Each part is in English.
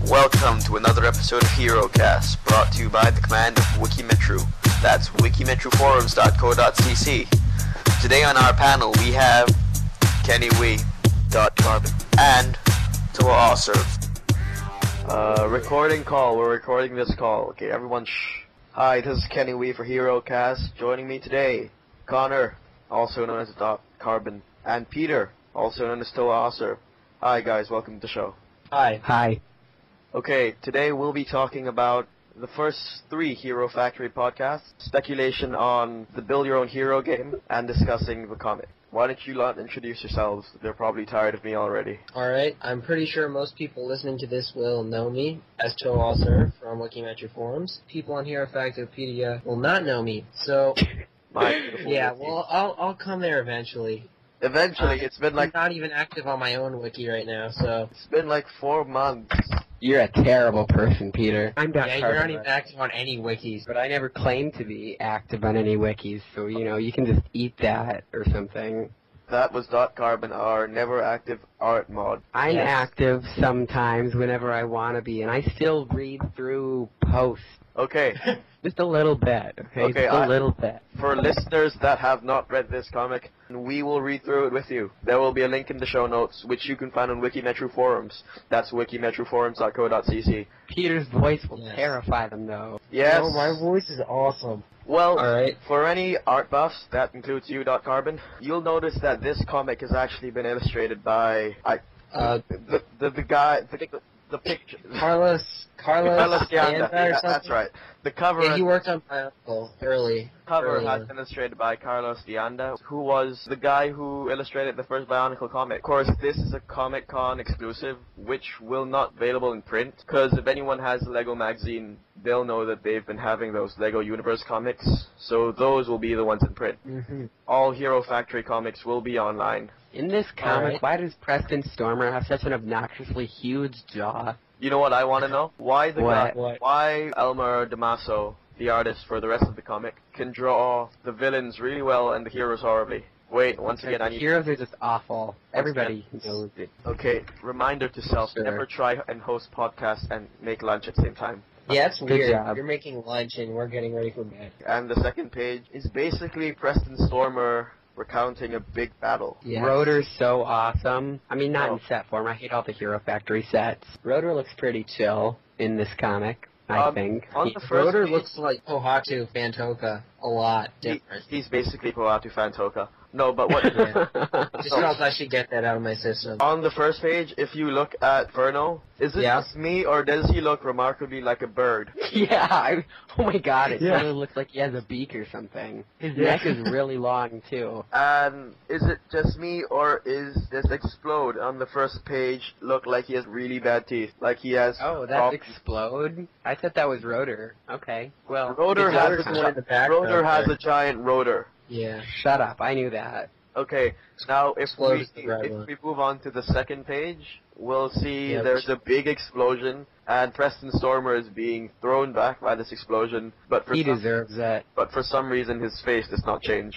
Welcome to another episode of HeroCast, brought to you by the command of Wikimetru. That's wikimetroforums.co.cc. Today on our panel we have Kenny Wee, Carbon, and Toa Serve. Recording call. We're recording this call. Okay, everyone shh. Hi, this is Kenny Wee for HeroCast. Joining me today, Connor, also known as Carbon, and Peter, also known as Toa Serve. Hi guys, welcome to the show. Hi. Hi. Okay, today we'll be talking about the first 3 Hero Factory podcasts, speculation on the Build Your Own Hero game, and discussing the comic. Why don't you lot introduce yourselves? They're probably tired of me already. Alright, I'm pretty sure most people listening to this will know me as Toa Serve from Wikimetru Forums. People on Hero Factopedia will not know me, so... yeah, well, I'll come there eventually. Eventually, it's been like... I'm not even active on my own wiki right now, so... It's been like 4 months. You're a terrible person, Peter. I'm Yeah, you're not even active on any wikis. But I never claimed to be active on any wikis, so, you can just eat that or something. That was Carbon, our never active art mod. I'm Yes. active sometimes whenever I want to be, and I still read through posts. Okay. Just a little bit, okay? Just a little bit. For listeners that have not read this comic, we will read through it with you. There will be a link in the show notes, which you can find on Wikimetru Forums. That's wikimetroforums.co.cc. Peter's voice will Yes. terrify them, though. Yes. Oh, my voice is awesome. Well, Alright. for any art buffs, that includes you, Carbon, you'll notice that this comic has actually been illustrated by the guy, the picture. Carlos Carlos Dianda Dianda. or Yeah, something? that's right. The cover. Yeah, he worked on Pineapple early. Cover has been illustrated by Carlos Dianda, who was the guy who illustrated the first Bionicle comic. Of course, this is a Comic-Con exclusive, which will not be available in print, because if anyone has a LEGO magazine, they'll know that they've been having those LEGO Universe comics, so those will be the ones in print. Mm-hmm. All Hero Factory comics will be online. In this comic, Alright. why does Preston Stormer have such an obnoxiously huge jaw? You know what I want to know? Why the guy, What? why Elmer Damaso, the artist for the rest of the comic, can draw the villains really well and the heroes horribly. Wait, once again, I The need... heroes are just awful. Everybody knows it. Okay, reminder to self, Sure. never try and host podcasts and make lunch at the same time. Yeah, it's Good weird. job. You're making lunch and we're getting ready for bed. And the second page is basically Preston Stormer recounting a big battle. Yes. Rotor's so awesome. I mean, not Oh. in set form. I hate all the Hero Factory sets. Rotor looks pretty chill in this comic, I think. On the first Rotor page, looks like Pohatu Fantoka a lot different. he's basically Koatu Fantoka. No, but what... Yeah. Just felt I should get that out of my system. On the first page, if you look at Verno, is it Yeah. just me, or does he look remarkably like a bird? Yeah, oh my god, it Yeah. really looks like he has a beak or something. His neck is really long, too. And is it just me, or does Explode on the first page look like he has really bad teeth? Like he has... Oh, that's Explode? I thought that was Rotor. Okay, well... Rotor good job, has, one in the back, Rotor though, has there. a giant rotor. Yeah. Shut up, I knew that. Okay, now if Explode is the right one. we move on to the second page, we'll see Yeah, there's a big explosion, and Preston Stormer is being thrown back by this explosion, but for He some, deserves it. but for some reason his face does not change.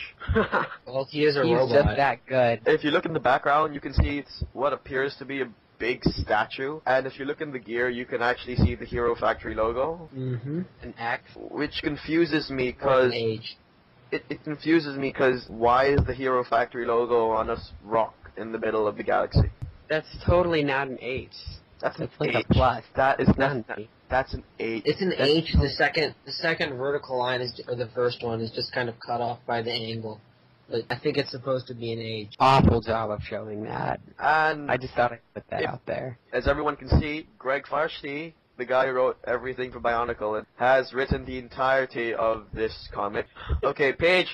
Well, he is a He's robot. just that good. If you look in the background, you can see it's what appears to be a big statue, and if you look in the gear, you can actually see the Hero Factory logo, Mm-hmm. An X. which confuses me Or because an age. it confuses me because why is the Hero Factory logo on a rock in the middle of the galaxy? That's totally not an H. That's an That's like H. a plus. That is Not not. an H. That's an H. It's an That's- H. The second vertical line is, or the first one is just kind of cut off by the angle. But I think it's supposed to be an H. Awful job of showing that. And I just thought I'd put that If- out there. as everyone can see, Greg Farshty, the guy who wrote everything for Bionicle, and has written the entirety of this comic. Okay, page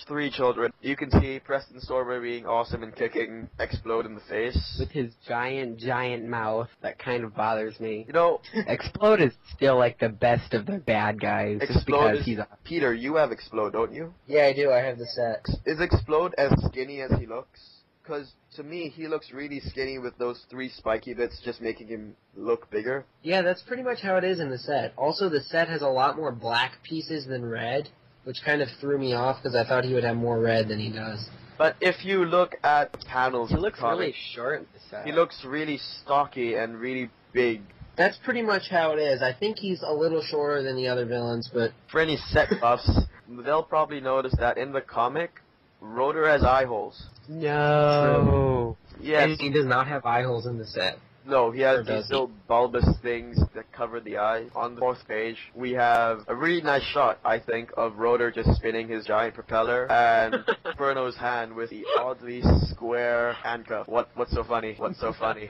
3, children. You can see Preston Stormer being awesome and kicking Explode in the face. With his giant mouth, that kind of bothers me. You know, Explode is still like the best of the bad guys, just Explode because is... he's a... Peter, you have Explode, don't you? Yeah, I do. I have the set. Is Explode as skinny as he looks? Because to me, he looks really skinny with those 3 spiky bits just making him look bigger. Yeah, that's pretty much how it is in the set. Also, the set has a lot more black pieces than red, which kind of threw me off because I thought he would have more red than he does. But if you look at panels, He of the looks comic, really short in the set. he looks really stocky and really big. That's pretty much how it is. I think he's a little shorter than the other villains, but... For any set buffs, they'll probably notice that in the comic, Rotor has eye holes. No. Yes. And he does not have eye holes in the set. No, he has these he? little bulbous things that cover the eye. On the 4th page, we have a really nice shot, I think, of Rotor just spinning his giant propeller, and Inferno's hand with the oddly square handcuff. What's so funny? What's so funny?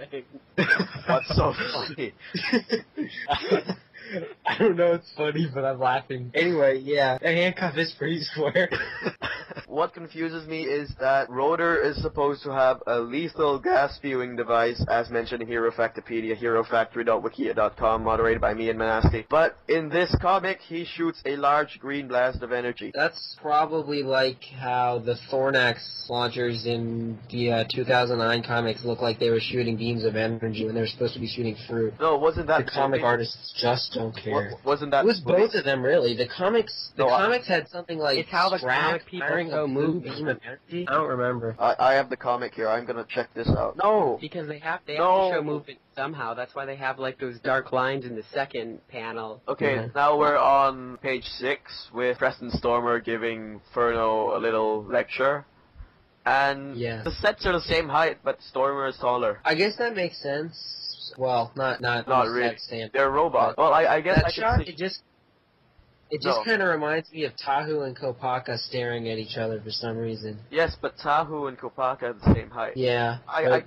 What's so funny? I don't know it's funny, but I'm laughing. Anyway, yeah, the handcuff is pretty square. What confuses me is that Rotor is supposed to have a lethal gas-spewing device, as mentioned in HeroFactopedia, herofactory.wikia.com, moderated by me and Manasti. But in this comic, he shoots a large green blast of energy. That's probably like how the Thornax launchers in the 2009 comics look like they were shooting beams of energy when they were supposed to be shooting fruit. No, wasn't that... The comic artists just don't care. Wasn't that... It was both of them, really. The comics had something like... It's how the comic people so move. Beam of energy? I don't remember. I have the comic here. I'm gonna check this out. No! Because they have to show movement somehow. That's why they have, like, those dark lines in the second panel. Okay, now we're on page 6 with Preston Stormer giving Inferno a little lecture. And the sets are the same height, but Stormer is taller. I guess that makes sense. Well, not really. They're robots. Well, I guess that I shot, can see... It just kind of reminds me of Tahu and Kopaka staring at each other for some reason. Yes, but Tahu and Kopaka are the same height. Yeah. I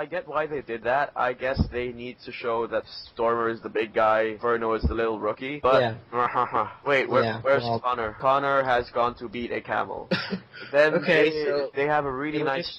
get why they did that. I guess they need to show that Stormer is the big guy, Inferno is the little rookie. But wait, where's Connor? Connor has gone to beat a camel. Then they have a really nice.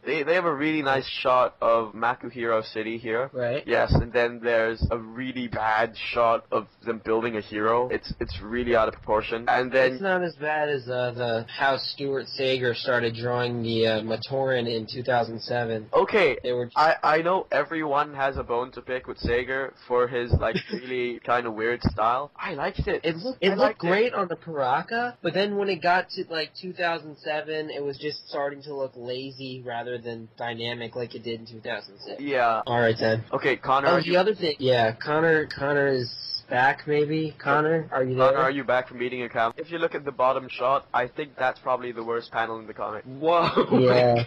They have a really nice shot of Makuhiro City here. Right. Yes, and then there's a really bad shot of them building a hero. It's really out of proportion. And then it's not as bad as the how Stuart Sager started drawing the Matoran in 2007. Okay, I know everyone has a bone to pick with Sager for his like really kind of weird style. I liked it. It looked great on the Paraka, but then when it got to like 2007, it was just starting to look lazy rather than dynamic like it did in 2006. Yeah. All right then. Okay, Connor. Oh, the other thing. Yeah, Connor is back, maybe? Connor, are you there? Connor, are you back from beating a camel? If you look at the bottom shot, I think that's probably the worst panel in the comic. Whoa! Yeah.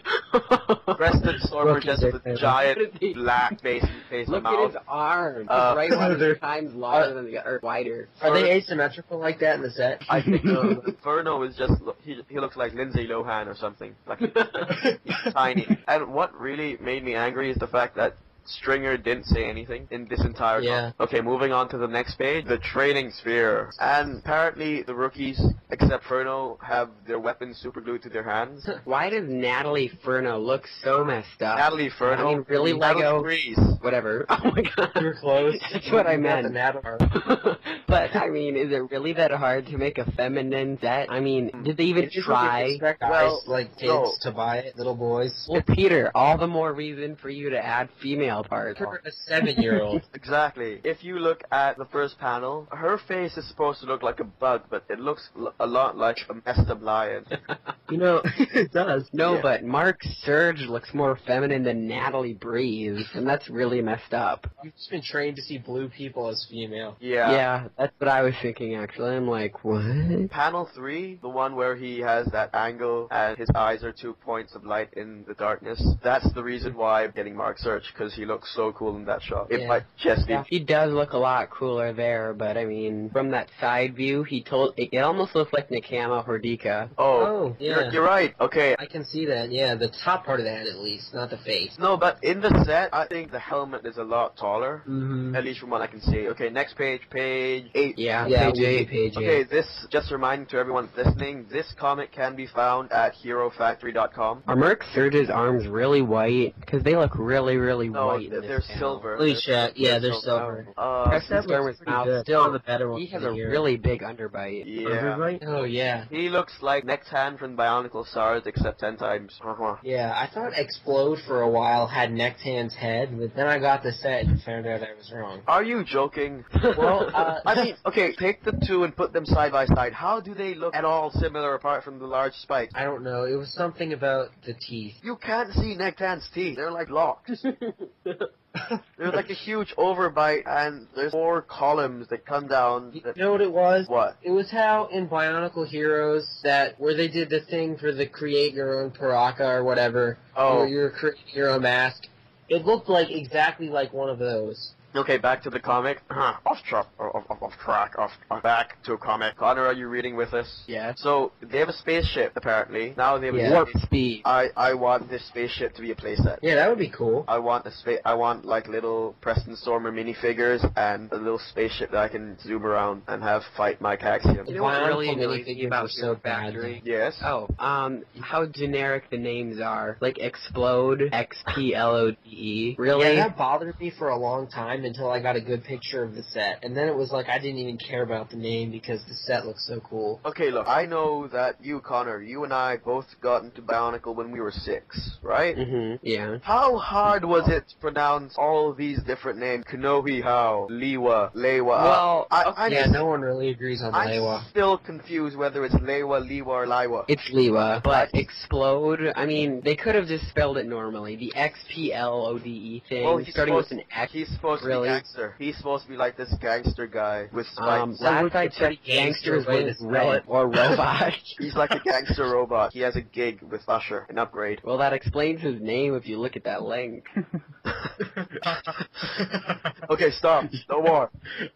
Preston Stormer just with a giant black face Look mouth. at his arms. His right one is 3 times larger than the other, wider. Are they asymmetrical like that in the set? I think Inferno is just, he looks like Lindsay Lohan or something. Like, he's tiny. And what really made me angry is the fact that Stringer didn't say anything in this entire comic. Okay, moving on to the next page, the training sphere. And apparently the rookies, except Inferno, have their weapons super glued to their hands. Why does Natalie Inferno look so messed up? Natalie Inferno? I mean, really, Lego? Whatever. Oh my god. You're close. That's what I meant. But, I mean, is it really that hard to make a feminine set? I mean, did they even try? Well, like kids to buy it, little boys. Well, Peter, all the more reason for you to add female parts. For a 7-year-old. Exactly. If you look at the first panel, her face is supposed to look like a bug, but it looks a lot like a messed up lion. You know, it does. No, but Mark Surge looks more feminine than Natalie Breeze, and that's really messed up. You've just been trained to see blue people as female. Yeah, that's what I was thinking, actually. I'm like, what? Panel 3, the one where he has that angle and his eyes are 2 points of light in the darkness, that's the reason why I'm getting Mark Surge, because he looks so cool in that shot. It might just be... Yeah, he does look a lot cooler there, but I mean, from that side view, it almost looks like Nakama Hordika. Oh, yeah. You're right. Okay. I can see that, yeah. The top part of that, at least, not the face. No, but in the set, I think the helmet is a lot taller. Mm-hmm. At least from what I can see. Okay, next page, page 8. Yeah, page 8. Page 8. Okay, this, just reminding to everyone listening, this comic can be found at HeroFactory.com. Are Mark Surge's arms really white? Because they look really, really white. No, they're silver. Holy shit, yeah, they're silver. Preston Stormer's mouth still the better one. He has a really big underbite. Yeah. Oh, yeah. He looks like Next Hand from Bionicle Stars, except 10 times. Yeah, I thought Explode for a while had Nectan's head, but then I got the set and found out I was wrong. Are you joking? Well, I mean, okay, take the two and put them side by side. How do they look at all similar apart from the large spikes? I don't know. It was something about the teeth. You can't see Nectan's teeth. They're like locks. There's like a huge overbite, and there's 4 columns that come down. You know what it was? What? It was how in Bionicle Heroes where they did the thing for the create your own Paraka or whatever, where you're creating your own mask. It looked like exactly like one of those. Okay, back to the comic. Back to a comic. Connor, are you reading with us? Yeah. So, they have a spaceship, apparently. Now they have a Warp speed. I want this spaceship to be a playset. Yeah, that would be cool. I want like little Preston Stormer minifigures and a little spaceship that I can zoom around and have fight Mike Axiom. You know what really annoys me about Hero Factory? Yes? Oh, how generic the names are. Like Explode, XPLODE. Really? Yeah, that bothered me for a long time until I got a good picture of the set. And then it was like I didn't even care about the name because the set looks so cool. Okay, look, I know that you, Connor, you and I both got into Bionicle when we were 6, right? Mm-hmm. Yeah. How hard was it to pronounce all these different names? Kanohi Hao, Liwa, Lewa. Well, no one really agrees on Lewa. I'm still confused whether it's Lewa, Liwa, or Liwa. It's Liwa, but Explode, I mean, they could have just spelled it normally. The XPLODE thing, starting with an X. He's supposed to be gangster. He's supposed to be like this gangster guy with spikes. Last I checked, gangsters with red or robot. He's like a gangster robot. He has a gig with Usher, an upgrade. Well, that explains his name if you look at that link. Okay, stop. No more.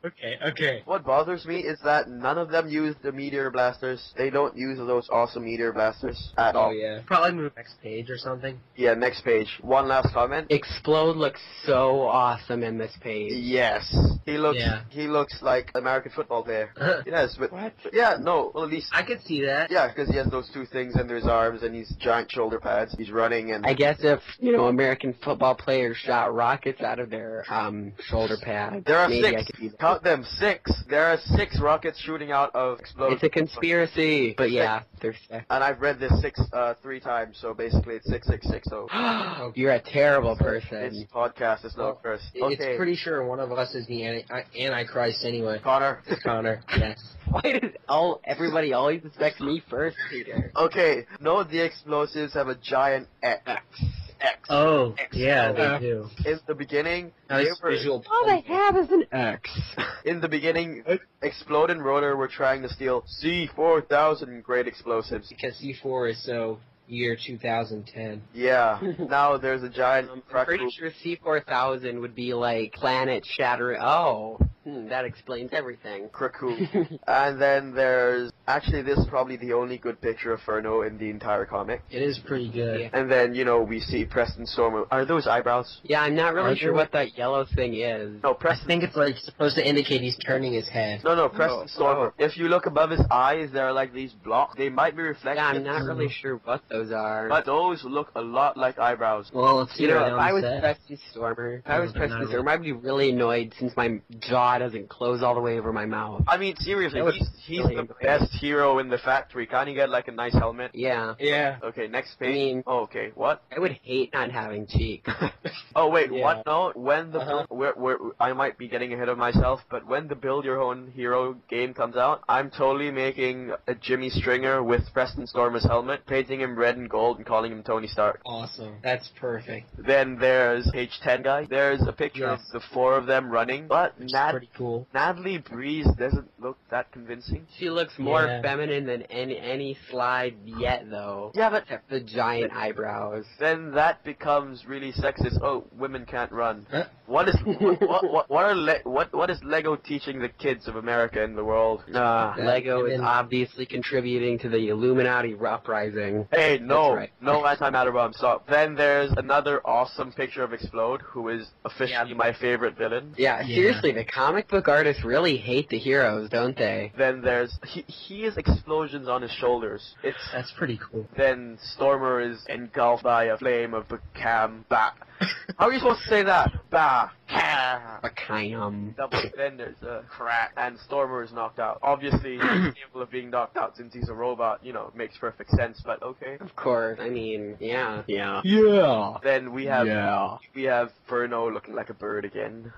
Okay. What bothers me is that none of them use the meteor blasters. They don't use those awesome meteor blasters at all. Oh, yeah. Probably move next page or something. Yeah, next page. One last comment. Explode looks so awesome in this page. Yes. He looks like an American football player. Yes, but... What? Yeah, no, well, at least... I could see that. Yeah, because he has those 2 things under his arms and he's giant shoulder pads. He's running and... I guess if, American football players shot rockets out of their, shoulder pads. There are maybe 6. Count them. 6. There are 6 rockets shooting out of Explode. It's a conspiracy. But yeah, there's 6. And I've read this 3 times, so basically it's 666. So you're a terrible person. This podcast is no curse. Okay. It's pretty sure one of us is the Antichrist anyway. Connor. It's Connor. Yes. Why does everybody always expect me first, Peter? Okay. No, the explosives have a giant X. Oh, X. yeah, they do. In the beginning, All they have is an X. In the beginning, Explode and Rotor were trying to steal C-4000 grade explosives. Because C4 is so year 2010. Yeah. Now there's a giant... I'm pretty sure C-4000 would be like planet shattering. Oh. That explains everything. Krakow. And then there's... Actually, this is probably the only good picture of Furno in the entire comic. It is pretty good. Yeah. And then, we see Preston Storm. Are those eyebrows? Yeah, I'm not really sure what that yellow thing is. No, I think it's like supposed to indicate he's turning his head. No, Preston Stormer. If you look above his eyes, there are like these blocks. They might be reflective. Yeah, I'm not really sure what those are. But those look a lot like eyebrows. Well, let's see. If I was Preston Stormer, I'd be really annoyed since my jaw doesn't close all the way over my mouth. I mean, seriously, he's really the best hero in the factory. Can't he get like a nice helmet? Yeah. Yeah. Okay, next page. Okay, what? I would hate not having cheeks. Oh wait, what? No, when the I might be getting ahead of myself, but when the Build Your Own Hero game comes out, I'm totally making a Jimmy Stringer with Preston Stormer's helmet, painting him red and gold, and calling him Tony Stark. Awesome. That's perfect. Then there's page 10 guy. There's a picture of the 4 of them running, but pretty cool. Natalie Breeze doesn't look that convincing. She looks more feminine than any slide yet, though. Yeah, but except the giant eyebrows. Then that becomes really sexist. Oh, women can't run. Huh? What is what is Lego teaching the kids of America and the world? Lego is obviously contributing to the Illuminati uprising. Hey, no, right. No anti-matter bomb. Stop. Then there's another awesome picture of Explode, who is officially my favorite villain. Yeah, seriously, the comic book artists really hate the heroes, don't they? Then there's he has explosions on his shoulders. That's pretty cool. Then Stormer is engulfed by a flame of Bacam. How are you supposed to say that? Then there's a crack, and Stormer is knocked out. Obviously, he's capable of being knocked out since he's a robot. Makes perfect sense. But okay. Of course. I mean, yeah. Then we have Furno looking like a bird again.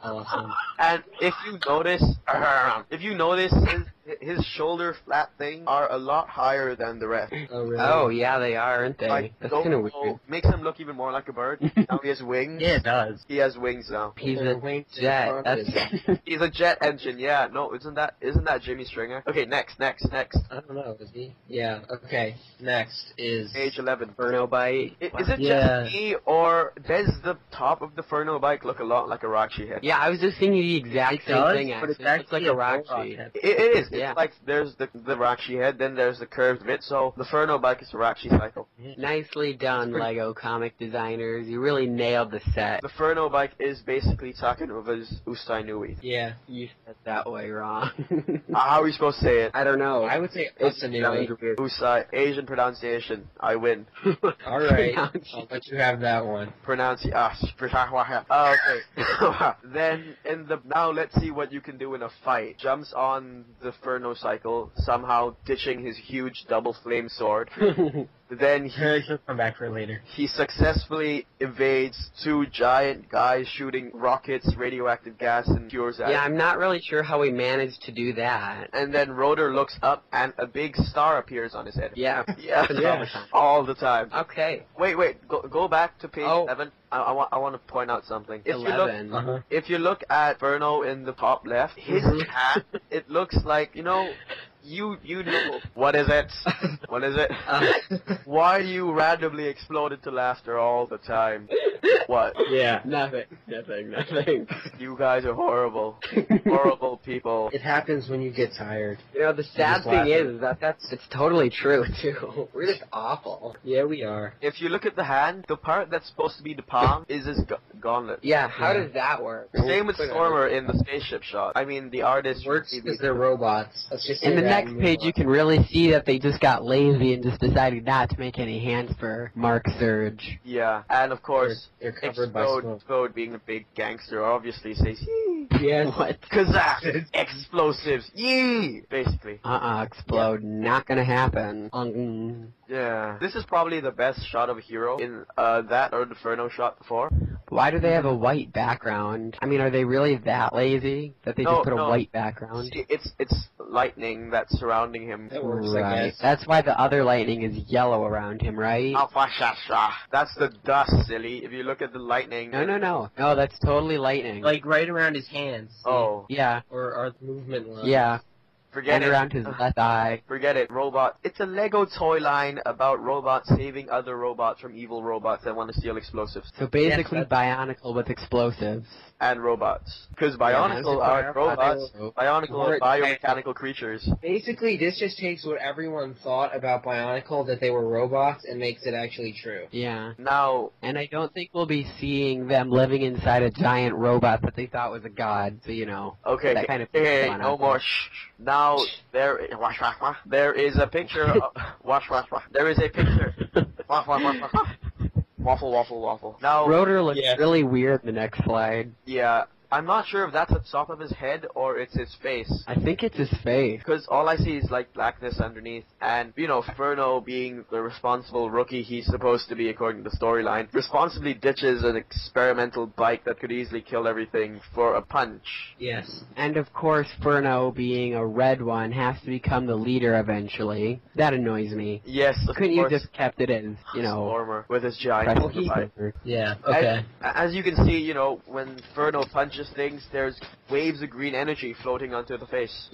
Awesome. And if you notice, his shoulder flap thing are a lot higher than the rest. Oh, really? Oh, yeah, they are, aren't they? Like, That's kind of weird. makes him look even more like a bird. Now he has wings. Yeah, it does. He has wings now. He's They're a winged jet. front That's... is- He's a jet engine, yeah. No, isn't that Jimmy Stringer? Okay, next. I don't know, is he? Yeah, okay. Next is... Age 11. Inferno Bite. Is it Yeah. just me, or does the top of the Ferno bike look a lot like a Rakshi head? Yeah, I was just thinking the exact same does, thing, but actually. it's It looks like actually a a Roxy. robot head. It is. Yeah. It's like there's the Rakshi head, then there's the curved bit, so the Ferno bike is a Rakshi cycle. Nicely done, Lego comic designers. You really nailed the set. The Ferno bike is basically Takanuva's Ustai Nui. Yeah. You said that way wrong. How are we supposed to say it? I don't know. I would say It Usanui. sounds weird. Usai. Asian pronunciation. I win. Alright, I'll let you have that one. Okay. Then now let's see what you can do in a fight. Jumps on the Ferno cycle, somehow ditching his huge double flame sword. Then He'll come back for later. he successfully evades two giant guys shooting rockets, radioactive gas, and cures at Yeah, him. I'm not really sure how he managed to do that. And then Rotor looks up and a big star appears on his head. Yeah. Yeah, Yeah. all the time. Okay. Wait, go back to page Oh. 11. I want to point out something. If 11. Uh-huh. If you look at Ferno in the top left, his hat, it looks like, you know, you know. What is it? What is it? Why do you randomly explode into laughter all the time? What? Yeah. Nothing. You guys are horrible. Horrible people. It happens when you get tired. You know, the sad just thing laughing. is that it's totally true, too. We're just awful. Yeah, we are. If you look at the hand, the part that's supposed to be the palm is his gauntlet. Yeah, how Yeah. does that work? Same with Stormer in the spaceship shot. I mean, the artist It works because they're robots. Let's just say In the that next and move page, on. you can really see that they just got lazy and just decided not to make any hands for Mark Surge. Yeah, and of course, They're covered by smoke. Explode being a big gangster obviously says, yee! Yes. What? Kazakh! Explosives! Yee! Basically. Explode. Not gonna happen. Yeah. This is probably the best shot of a hero in that or the Inferno shot before. Why do they have a white background? I mean, are they really that lazy that they No, just put a no. white background? See, it's lightning that's surrounding him. That works, I Right. guess. That's why the other lightning is yellow around him, right? That's the dust, silly. If you look at the lightning. No, that's totally lightning. Like right around his hands. see? Oh. Yeah, Or our movement line. yeah. Forget And it. around his left eye. Forget it, robot. It's a Lego toy line about robots saving other robots from evil robots that want to steal explosives. So basically Yes, Bionicle with explosives. And robots. Because Yeah, Bionicle aren't robots. Bionicle are Right. biomechanical creatures. Basically, this just takes what everyone thought about Bionicle, that they were robots, and makes it actually true. Yeah. Now, And I don't think we'll be seeing them living inside a giant robot that they thought was a god, so you know. okay, That kind of hey, fun no out more there. shh. Now, there is a picture of, there is a picture. Waffle. Now, Rotor looks Yeah. really weird in the next slide. yeah, I'm not sure if that's the top of his head or it's his face. I think it's his face. Because all I see is like blackness underneath, and you know, Ferno being the responsible rookie he's supposed to be according to the storyline, responsibly ditches an experimental bike that could easily kill everything for a punch. Yes. And of course, Ferno, being a red one, has to become the leader eventually. That annoys me. Yes, of Couldn't you course. just kept it as, you know, Stormer with his giant press motorbike. Yeah. Okay. As you can see, you know, when Ferno punches things, there's waves of green energy floating onto the face.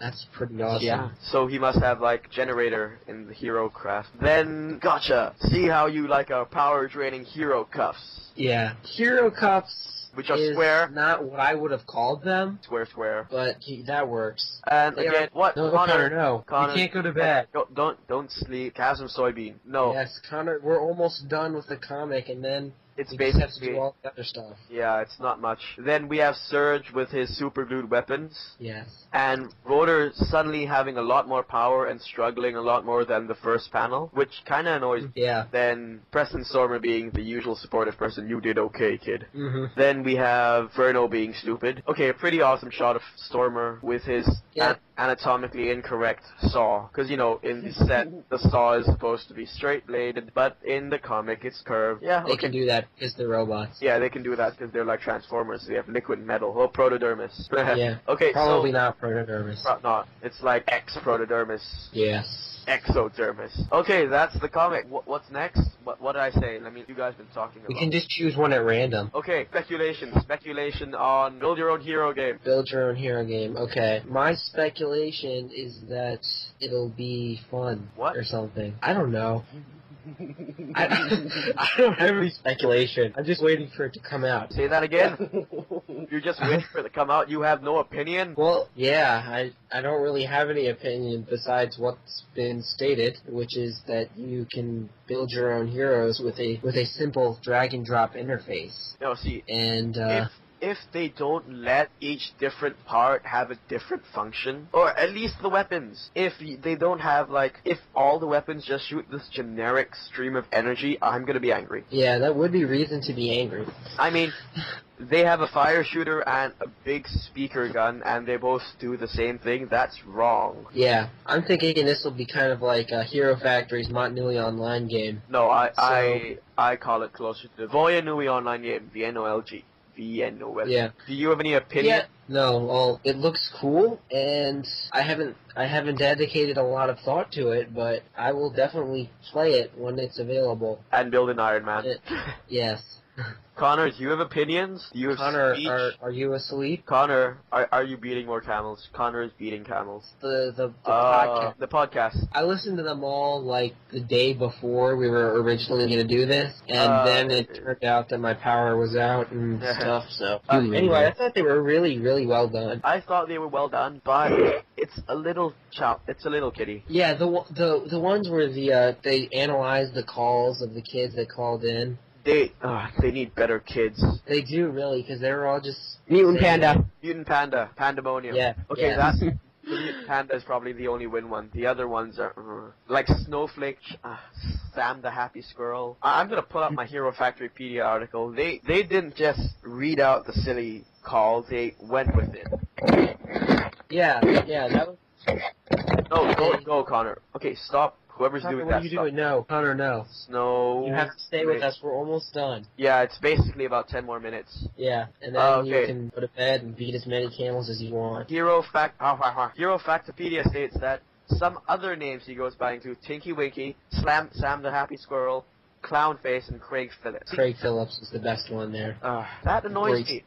That's pretty awesome. Yeah. So he must have like generator in the hero craft. Then gotcha. See how you like our power draining hero cuffs, Yeah. Hero cups which are is square. not what I would have called them, Square. but that works. And They again, what? No, Connor, no. Connor, You can't go to bed. Don't sleep. Chasm soybean. No, Yes, Connor, we're almost done with the comic, and then it's we just have to basically do all the other stuff. yeah, it's not much. Then we have Surge with his super glued weapons. Yes. And Rotor suddenly having a lot more power and struggling a lot more than the first panel, which kind of annoys me. Yeah. Then Preston Stormer being the usual supportive person, you did okay, kid. Mm-hmm. Then we have Ferno being stupid. Okay, a pretty awesome shot of Stormer with his Yeah. anatomically incorrect saw. Because, in the set, the saw is supposed to be straight-bladed, but in the comic, it's curved. Yeah, They can do that because they're robots. Yeah, they can do that because they're like Transformers. They have liquid metal. Oh, protodermis. Yeah. Okay, Probably not protodermis. Not. It's like X-protodermis. Yes. Exodermis. Okay, that's the comic. What's next? What did I say? You guys been talking about. We can just choose one at random. Okay, speculation. Speculation on build your own hero game. Build your own hero game. Okay. My speculation is that it'll be fun. What? Or something. I don't know. I don't have any speculation. I'm just waiting for it to come out. Say that again? You're just waiting for it to come out? You have no opinion? Well, yeah, I don't really have any opinion besides what's been stated, which is that you can build your own heroes with a simple drag and drop interface. No, see, and if they don't let each different part have a different function, or at least the weapons, if they don't have, if all the weapons just shoot this generic stream of energy, I'm gonna be angry. Yeah, that would be reason to be angry. They have a fire shooter and a big speaker gun, and they both do the same thing. That's wrong. Yeah, I'm thinking this will be kind of like Hero Factory's Montanui Online game. No, I call it closer to the Voya Nui Online game, VNOLG. Yeah. Do you have any opinion? Yeah. No, well, it looks cool, and I haven't dedicated a lot of thought to it, but I will definitely play it when it's available. And build an Iron Man. Yes. Connor, do you have opinions? Do you have Connor, speech? are you asleep? Connor, are you beating more camels? Connor is beating camels. The podcast. The podcast. I listened to them all the day before we were originally going to do this, and then it turned out that my power was out and stuff. So anyway, I thought they were really, really well done. I thought they were well done, but it's a little It's a little kitty. Yeah, the ones where they analyzed the calls of the kids that called in. They need better kids. They do, really, because they were all just... Mutant Panda. Mutant Panda. Pandemonium. Yeah. Okay, yeah. The Mutant Panda is probably the only win one. The other ones are... like Snowflake, Sam the Happy Squirrel. I'm gonna pull up my Hero Factorypedia article. They didn't just read out the silly call, they went with it. Yeah, that was... No, go, Connor. Okay, stop. Whoever's Connor, doing what that are you stuff. doing? No, Connor, no. Snow. You have to stay with us. We're almost done. Yeah, it's basically about 10 more minutes. Yeah, and then you can go to bed and beat as many camels as you want. Hero Factopedia states that some other names he goes by include Tinky Winky, Sam the Happy Squirrel, Clownface, and Craig Phillips. Craig Phillips is the best one there. That annoys me.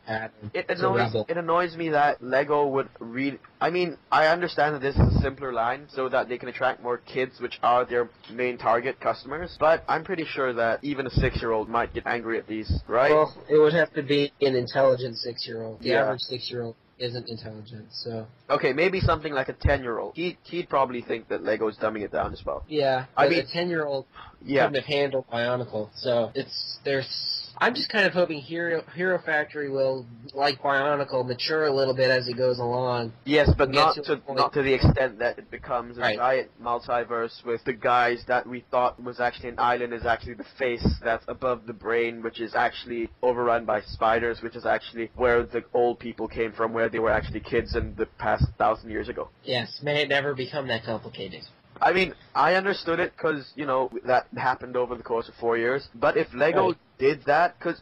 It annoys me that Lego would read... I understand that this is a simpler line so that they can attract more kids, which are their main target customers, but I'm pretty sure that even a 6-year-old might get angry at these, right? Well, it would have to be an intelligent 6-year-old. The Yeah. average 6-year-old isn't intelligent, so... Okay, maybe something like a 10-year-old. He'd probably think that Lego's dumbing it down as well. Yeah, but a 10-year-old Yeah. couldn't have handled Bionicle, so I'm just kind of hoping Hero Factory will, like Bionicle, mature a little bit as it goes along. Yes, but not to to the extent that it becomes a Right. giant multiverse with the guys that we thought was actually an island is actually the face that's above the brain, which is actually overrun by spiders, which is actually where the old people came from, where they were actually kids in the past 1,000 years ago. Yes, may it never become that complicated. I understood it because, that happened over the course of 4 years. But if Lego did that, because,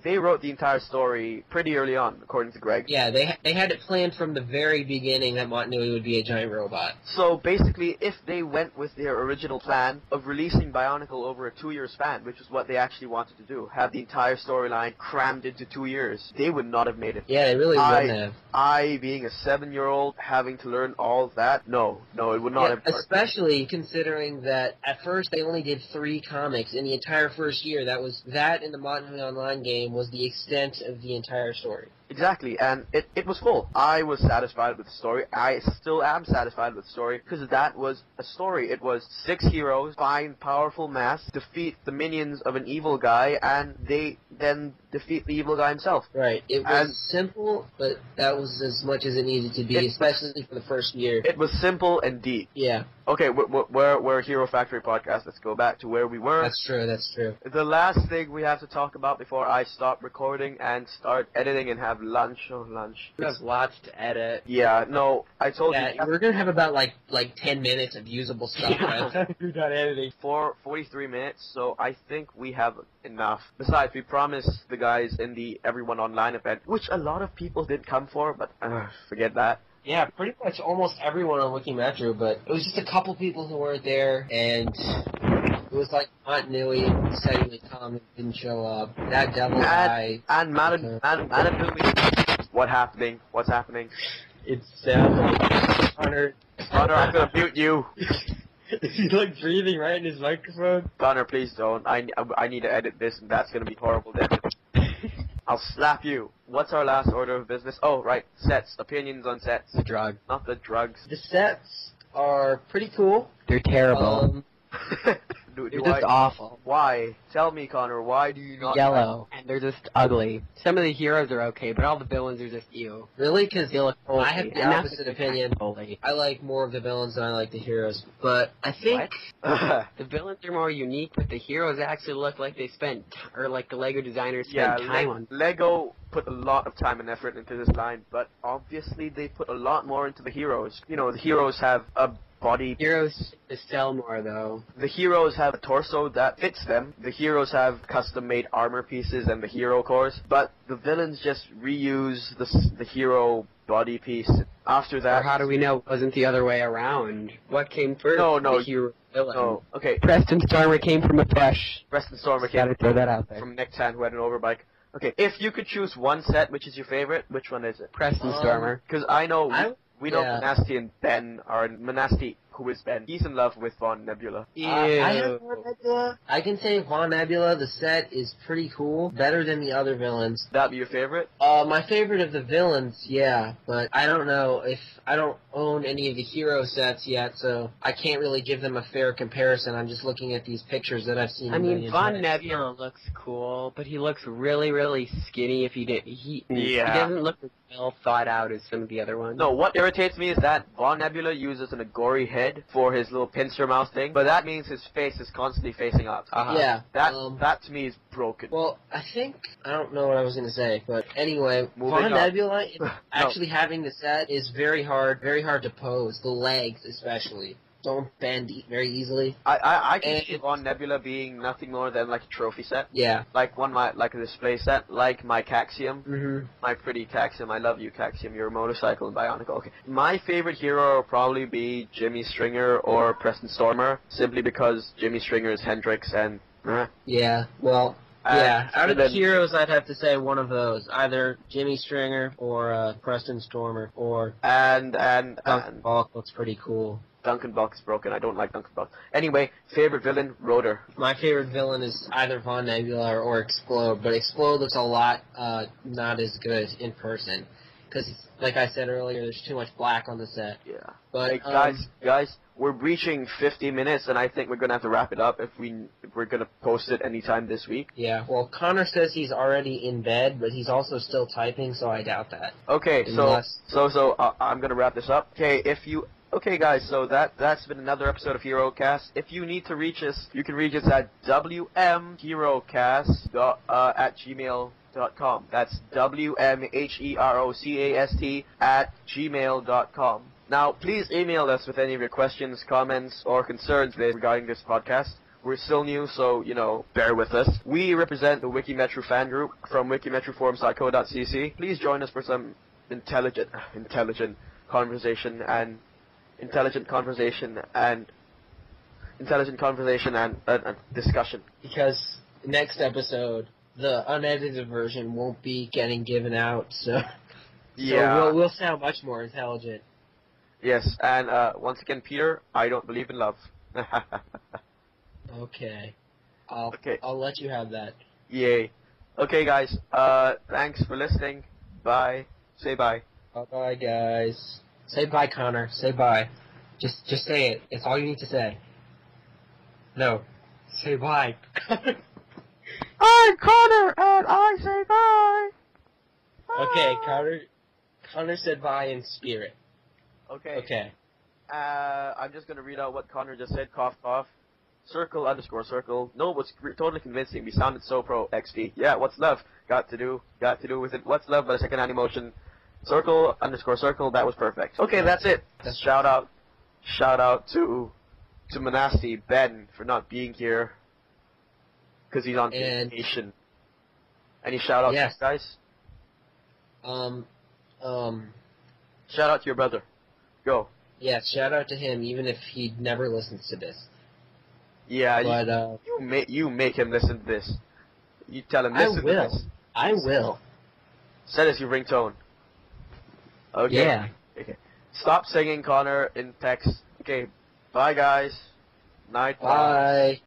they wrote the entire story pretty early on, according to Greg. Yeah, they had it planned from the very beginning that Montanui would be a giant robot. So basically, if they went with their original plan of releasing Bionicle over a 2-year span, which is what they actually wanted to do, have the entire storyline crammed into 2 years, they would not have made it. Yeah, they really wouldn't have. I, being a 7-year-old, having to learn all of that, no, it would not have worked. Especially considering that at first they only did 3 comics in the entire first year. That in the Montanui Online game was the extent of the entire story. Exactly, and it was full. I was satisfied with the story. I still am satisfied with the story, because that was a story. It was 6 heroes find powerful mass, defeat the minions of an evil guy, and they then defeat the evil guy himself. Right. It was simple, but that was as much as it needed to be, especially for the first year. It was simple and deep. Yeah. Okay, we're a Hero Factory podcast. Let's go back to where we were. That's true. The last thing we have to talk about before I stop recording and start editing and have lunch. Oh, lunch. There's lots to edit. Yeah, no, I told you. We're gonna have about like 10 minutes of usable stuff by the time we're done editing. For 43 minutes, so I think we have enough. Besides, we promised the guys in the Everyone Online event, which a lot of people did come for, but forget that. Yeah, pretty much almost everyone on Wiki Metro, but it was just a couple people who weren't there, and it was like Aunt Nui said he would come and didn't show up. That devil guy. And Madam Nui. What's happening? It's like Connor, I'm gonna mute you. He's like breathing right in his microphone. Connor, please don't. I need to edit this, and that's gonna be horrible then. I'll slap you. What's our last order of business? Oh, right. Sets. Opinions on sets. The drug. Not the drugs. The sets are pretty cool. They're terrible. They're just awful. Why? Tell me, Connor, why do you not Yellow. And they're just ugly. Some of the heroes are okay, but all the villains are just ew. Really? Because they look I have the opposite opinion. I like more of the villains than I like the heroes. But I think... The villains are more unique, but the heroes actually look like they spent... Or like the LEGO designers spent time on... LEGO put a lot of time and effort into this line, but obviously they put a lot more into the heroes. You know, the heroes have a body. Heroes sell more, though. The heroes have a torso that fits them. The heroes have custom-made armor pieces and the hero cores, but the villains just reuse the hero body piece. After that... Or how do we know it wasn't the other way around? What came first? No. The hero villain. No, okay. Preston Stormer came from a thrush. Preston Stormer came Gotta throw that out there. from Nectan, who had an overbike. Okay, if you could choose one set, which is your favorite, which one is it? Preston Stormer. Because I know... We know Manasti and Ben are... Manasti, who is Ben, he's in love with Von Nebula. I have Von Nebula. I can say Von Nebula, the set is pretty cool. Better than the other villains. That be your favorite? My favorite of the villains, yeah. But I don't know if... I don't own any of the hero sets yet, so I can't really give them a fair comparison. I'm just looking at these pictures that I've seen. I mean, Von Nebula looks cool, but he looks really, really skinny if he did... He doesn't look as well thought out as some of the other ones. No, what irritates me is that Von Nebula uses an gory head for his little pincer mouth thing, but that means his face is constantly facing up. Yeah. That to me is broken. Well, I don't know what I was going to say, but anyway, Von Nebula actually having the set is very hard to pose. The legs, especially, don't bend very easily. I can see Von Nebula being nothing more than like a trophy set. Yeah. Like a display set, like my Caxium. Mm-hmm. My pretty Caxium. I love you, Caxium. You're a motorcycle and Bionicle. Okay. My favorite hero will probably be Jimmy Stringer or Preston Stormer, simply because Jimmy Stringer is Hendrix and... Yeah, well... Yeah, out of the heroes, I'd have to say one of those. Either Jimmy Stringer or Preston Stormer or... And Duncan Balk looks pretty cool. Duncan Balk is broken. I don't like Duncan Balk. Anyway, favorite villain, Rotor. My favorite villain is either Von Nebula or Explode, but Explode looks a lot not as good in person. Because, like I said earlier, there's too much black on the set. Yeah. But hey, guys, we're reaching 50 minutes, and I think we're gonna have to wrap it up if we're gonna post it anytime this week. Yeah. Well, Connor says he's already in bed, but he's also still typing, so I doubt that. Okay. So I'm gonna wrap this up. Okay, guys, so that's been another episode of HeroCast. If you need to reach us, you can reach us at wmherocast@gmail.com. That's WMHEROCAST@gmail.com. Now, please email us with any of your questions, comments, or concerns regarding this podcast. We're still new, so, bear with us. We represent the Wikimetro fan group from wikimetroforums.co.cc. Please join us for some intelligent conversation and discussion. Because next episode, the unedited version won't be getting given out, so we'll sound much more intelligent. Yes, and once again, Peter, I don't believe in love. Okay. I'll let you have that. Yay. Okay, guys. Thanks for listening. Bye. Say bye. Bye, guys. Say bye, Connor. Say bye. Just say it. It's all you need to say. No. Say bye. I'm Connor, and I say bye. Okay, Connor said bye in spirit. Okay. Okay. I'm just gonna read out what Connor just said. Cough, cough. Circle underscore circle. No, it was totally convincing. We sounded so pro XD. Yeah, what's love? Got to do with it. What's love but a second hand emotion? Circle underscore circle. That was perfect. Okay, that's it. Shout out to Manasti Ben for not being here because he's on vacation. Any shout outs, guys? Shout out to your brother. Go. Yeah, shout out to him, even if he never listens to this. Yeah, but, you make him listen to this. You tell him listen to this. I will. Set as your ringtone. Okay. Yeah. Okay. Stop singing, Connor, in text. Okay. Bye, guys. Night. Bye.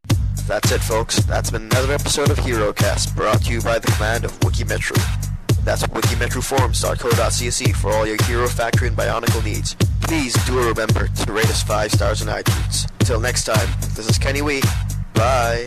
That's it, folks. That's been another episode of HeroCast, brought to you by the command of Wikimetro. That's wikimetroforums.co.cse for all your Hero Factory and Bionicle needs. Please do remember to rate us 5 stars on iTunes. Until next time, this is Kenny Wee. Bye.